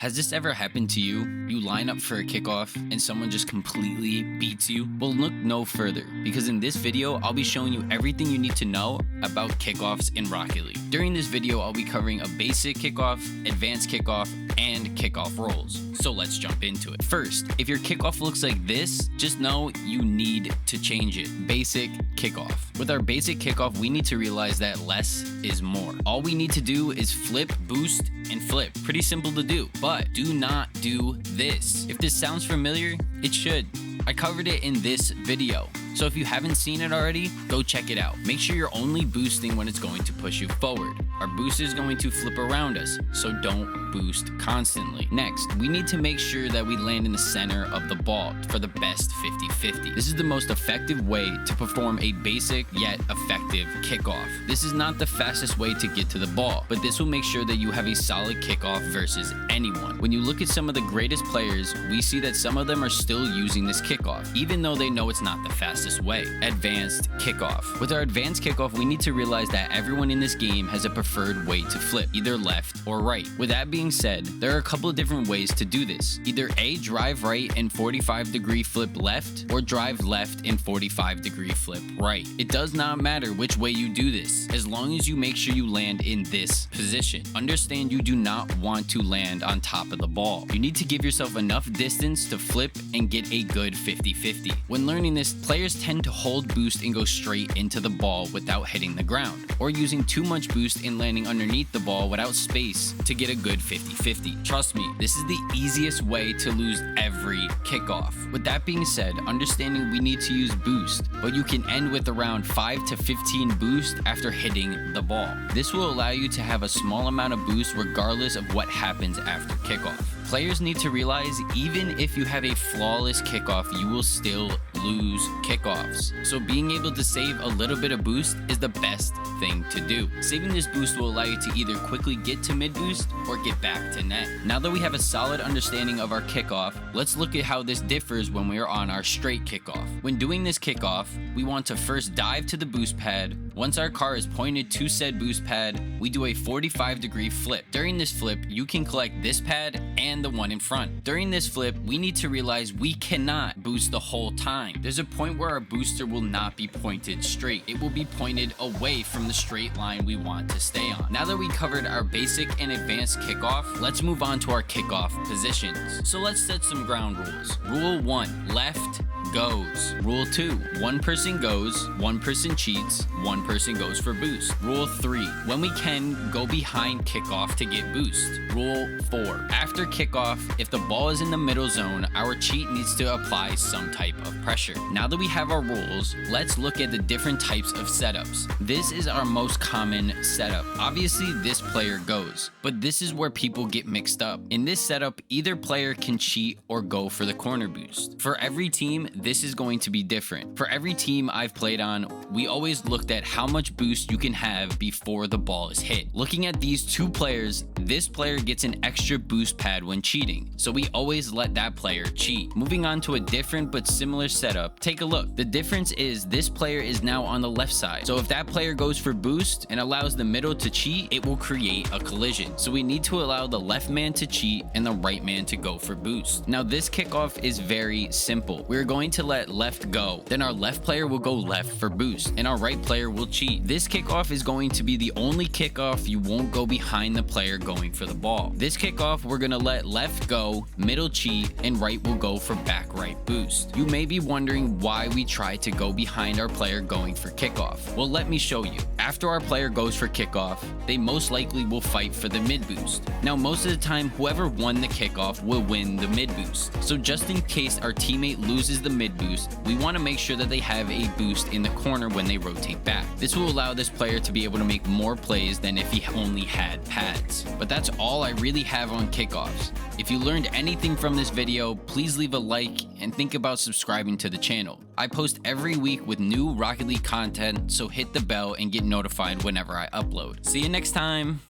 Has this ever happened to you? You line up for a kickoff and someone just completely beats you? Well, look no further, because in this video, I'll be showing you everything you need to know about kickoffs in Rocket League. During this video, I'll be covering a basic kickoff, advanced kickoff, and kickoff roles. So let's jump into it. First, if your kickoff looks like this, just know you need to change it. Basic kickoff. With our basic kickoff, we need to realize that less is more. All we need to do is flip, boost, and flip. Pretty simple to do, but do not do this. If this sounds familiar, it should. I covered it in this video. So if you haven't seen it already, go check it out. Make sure you're only boosting when it's going to push you forward. Our boost is going to flip around us, so don't boost constantly. Next, we need to make sure that we land in the center of the ball for the best 50-50. This is the most effective way to perform a basic yet effective kickoff. This is not the fastest way to get to the ball, but this will make sure that you have a solid kickoff versus anyone. When you look at some of the greatest players, we see that some of them are still using this kickoff, even though they know it's not the fastest way. Advanced kickoff. With our advanced kickoff, we need to realize that everyone in this game has a preferred way to flip, either left or right. With that being said, there are a couple of different ways to do this. Either A, drive right and 45-degree flip left, or drive left and 45-degree flip right. It does not matter which way you do this, as long as you make sure you land in this position. Understand you do not want to land on top of the ball. You need to give yourself enough distance to flip and get a good 50-50. When learning this, players tend to hold boost and go straight into the ball without hitting the ground, or using too much boost and landing underneath the ball without space to get a good 50-50. Trust me, this is the easiest way to lose every kickoff. With that being said, understanding we need to use boost, but you can end with around 5 to 15 boost after hitting the ball. This will allow you to have a small amount of boost regardless of what happens after kickoff. Players need to realize even if you have a flawless kickoff, you will still lose kickoffs. So being able to save a little bit of boost is the best thing to do. Saving this boost will allow you to either quickly get to mid boost or get back to net. Now that we have a solid understanding of our kickoff, let's look at how this differs when we are on our straight kickoff. When doing this kickoff, we want to first dive to the boost pad. Once our car is pointed to said boost pad, we do a 45-degree flip. During this flip, you can collect this pad and the one in front. During this flip, we need to realize we cannot boost the whole time. There's a point where our booster will not be pointed straight. It will be pointed away from the straight line we want to stay on. Now that we covered our basic and advanced kickoff, let's move on to our kickoff positions. So let's set some ground rules. Rule 1, left goes. Rule 2, one person goes, one person cheats, one person goes for boost. Rule 3, when we can, go behind kickoff to get boost. Rule 4, after kickoff, if the ball is in the middle zone, our cheat needs to apply some type of pressure. Now that we have our rules, let's look at the different types of setups. This is our most common setup. Obviously, this player goes, but this is where people get mixed up. In this setup, either player can cheat or go for the corner boost. For every team, this is going to be different. For every team I've played on, we always looked at how much boost you can have before the ball is hit. Looking at these two players, this player gets an extra boost pad when cheating, so we always let that player cheat. Moving on to a different but similar setup, take a look. The difference is this player is now on the left side, so if that player goes for boost and allows the middle to cheat, it will create a collision. So we need to allow the left man to cheat and the right man to go for boost. Now this kickoff is very simple. We're going to let left go, then our left player will go left for boost and our right player will cheat. This kickoff is going to be the only kickoff you won't go behind the player going for the ball. This kickoff, we're gonna let left go, middle cheat, and right will go for back right boost. You may be wondering why we try to go behind our player going for kickoff. Well, let me show you. After our player goes for kickoff, they most likely will fight for the mid boost. Now, most of the time, whoever won the kickoff will win the mid boost. So just in case our teammate loses the mid boost, we want to make sure that they have a boost in the corner when they rotate back. This will allow this player to be able to make more plays than if he only had pads. But that's all I really have on kickoffs. If you learned anything from this video, please leave a like and think about subscribing to the channel. I post every week with new Rocket League content, so hit the bell and get notified whenever I upload. See you next time!